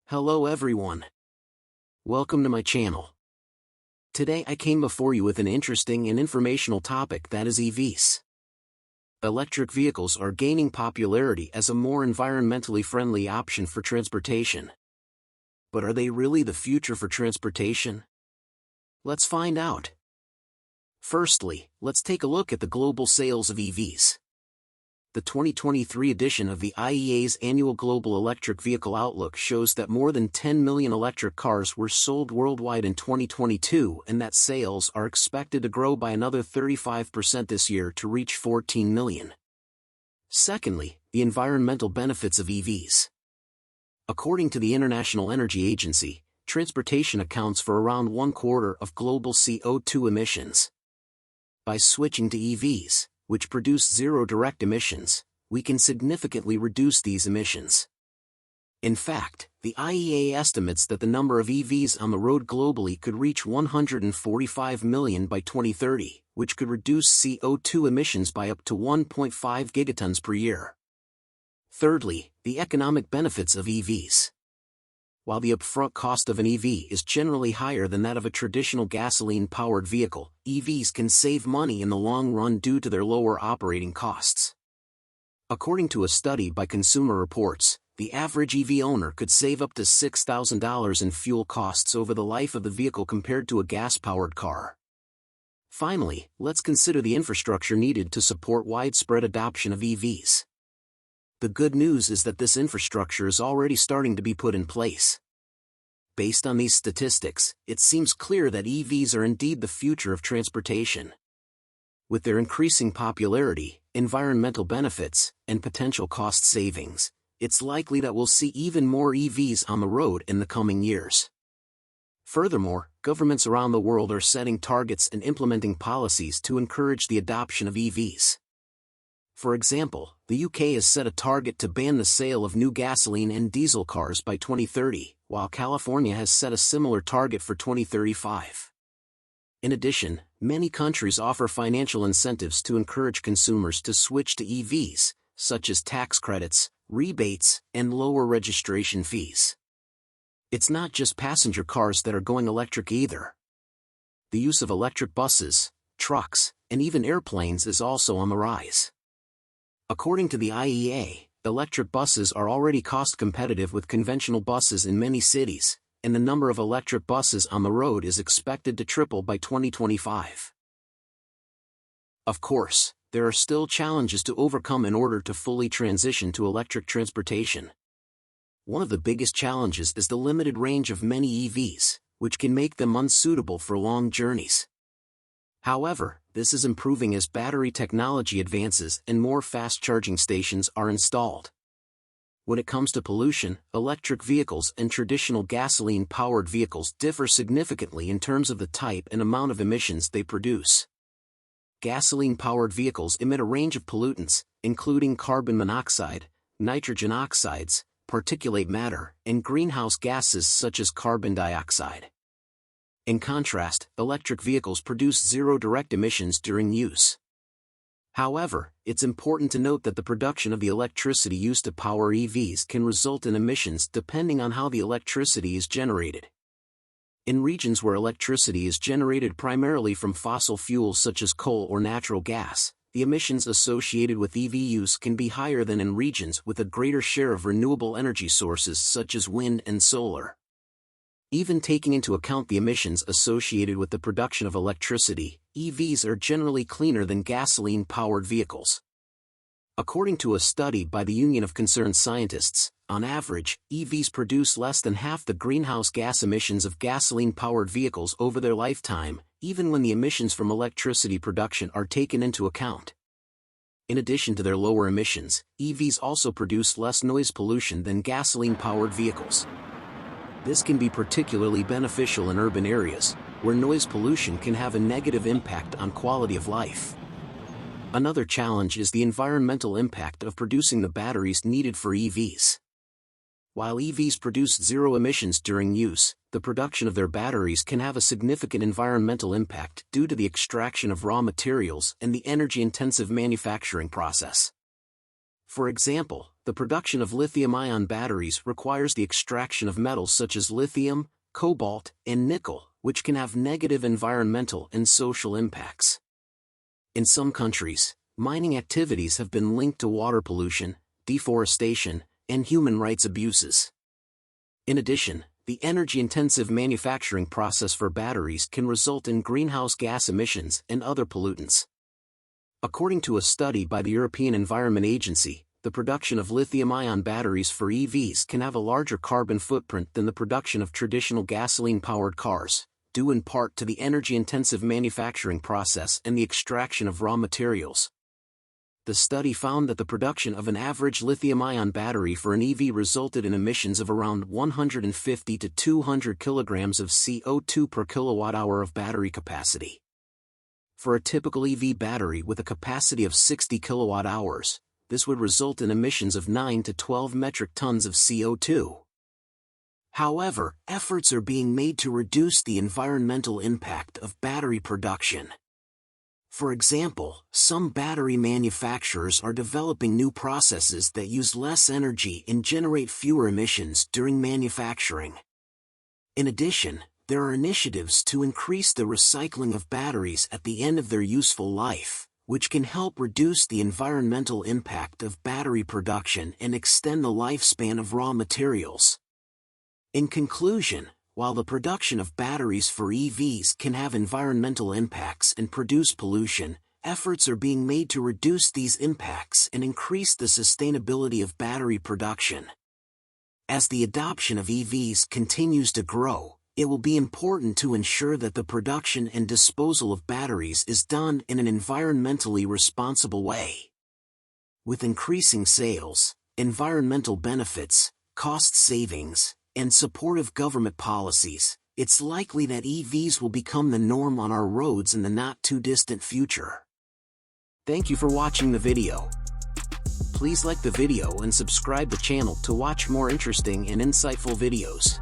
Hello everyone. Welcome to my channel. Today I came before you with an interesting and informational topic, that is EVs. Electric vehicles are gaining popularity as a more environmentally friendly option for transportation. But are they really the future for transportation? Let's find out. Firstly, let's take a look at the global sales of EVs. The 2023 edition of the IEA's annual Global Electric Vehicle Outlook shows that more than 10 million electric cars were sold worldwide in 2022 and that sales are expected to grow by another 35% this year to reach 14 million. Secondly, the environmental benefits of EVs. According to the International Energy Agency, transportation accounts for around 1/4 of global CO2 emissions. By switching to EVs, which produce zero direct emissions, we can significantly reduce these emissions. In fact, the IEA estimates that the number of EVs on the road globally could reach 145 million by 2030, which could reduce CO2 emissions by up to 1.5 gigatons per year. Thirdly, the economic benefits of EVs. While the upfront cost of an EV is generally higher than that of a traditional gasoline-powered vehicle, EVs can save money in the long run due to their lower operating costs. According to a study by Consumer Reports, the average EV owner could save up to $6,000 in fuel costs over the life of the vehicle compared to a gas-powered car. Finally, let's consider the infrastructure needed to support widespread adoption of EVs. The good news is that this infrastructure is already starting to be put in place. Based on these statistics, it seems clear that EVs are indeed the future of transportation. With their increasing popularity, environmental benefits, and potential cost savings, it's likely that we'll see even more EVs on the road in the coming years. Furthermore, governments around the world are setting targets and implementing policies to encourage the adoption of EVs. For example, the UK has set a target to ban the sale of new gasoline and diesel cars by 2030, while California has set a similar target for 2035. In addition, many countries offer financial incentives to encourage consumers to switch to EVs, such as tax credits, rebates, and lower registration fees. It's not just passenger cars that are going electric either. The use of electric buses, trucks, and even airplanes is also on the rise. According to the IEA, electric buses are already cost-competitive with conventional buses in many cities, and the number of electric buses on the road is expected to triple by 2025. Of course, there are still challenges to overcome in order to fully transition to electric transportation. One of the biggest challenges is the limited range of many EVs, which can make them unsuitable for long journeys. However, this is improving as battery technology advances and more fast charging stations are installed. When it comes to pollution, electric vehicles and traditional gasoline-powered vehicles differ significantly in terms of the type and amount of emissions they produce. Gasoline-powered vehicles emit a range of pollutants, including carbon monoxide, nitrogen oxides, particulate matter, and greenhouse gases such as carbon dioxide. In contrast, electric vehicles produce zero direct emissions during use. However, it's important to note that the production of the electricity used to power EVs can result in emissions depending on how the electricity is generated. In regions where electricity is generated primarily from fossil fuels such as coal or natural gas, the emissions associated with EV use can be higher than in regions with a greater share of renewable energy sources such as wind and solar. Even taking into account the emissions associated with the production of electricity, EVs are generally cleaner than gasoline-powered vehicles. According to a study by the Union of Concerned Scientists, on average, EVs produce less than half the greenhouse gas emissions of gasoline-powered vehicles over their lifetime, even when the emissions from electricity production are taken into account. In addition to their lower emissions, EVs also produce less noise pollution than gasoline-powered vehicles. This can be particularly beneficial in urban areas, where noise pollution can have a negative impact on quality of life. Another challenge is the environmental impact of producing the batteries needed for EVs. While EVs produce zero emissions during use, the production of their batteries can have a significant environmental impact due to the extraction of raw materials and the energy-intensive manufacturing process. For example, The production of lithium-ion batteries requires the extraction of metals such as lithium, cobalt, and nickel, which can have negative environmental and social impacts. In some countries, mining activities have been linked to water pollution, deforestation, and human rights abuses. In addition, the energy-intensive manufacturing process for batteries can result in greenhouse gas emissions and other pollutants. According to a study by the European Environment Agency, the production of lithium-ion batteries for EVs can have a larger carbon footprint than the production of traditional gasoline-powered cars, due in part to the energy-intensive manufacturing process and the extraction of raw materials. The study found that the production of an average lithium-ion battery for an EV resulted in emissions of around 150 to 200 kilograms of CO2 per kilowatt-hour of battery capacity. For a typical EV battery with a capacity of 60 kilowatt-hours, this would result in emissions of 9 to 12 metric tons of CO2. However, efforts are being made to reduce the environmental impact of battery production. For example, some battery manufacturers are developing new processes that use less energy and generate fewer emissions during manufacturing. In addition, there are initiatives to increase the recycling of batteries at the end of their useful life, which can help reduce the environmental impact of battery production and extend the lifespan of raw materials. In conclusion, while the production of batteries for EVs can have environmental impacts and produce pollution, efforts are being made to reduce these impacts and increase the sustainability of battery production. As the adoption of EVs continues to grow, it will be important to ensure that the production and disposal of batteries is done in an environmentally responsible way. With increasing sales, environmental benefits, cost savings, and supportive government policies, it's likely that EVs will become the norm on our roads in the not-too-distant future. Thank you for watching the video. Please like the video and subscribe the channel to watch more interesting and insightful videos.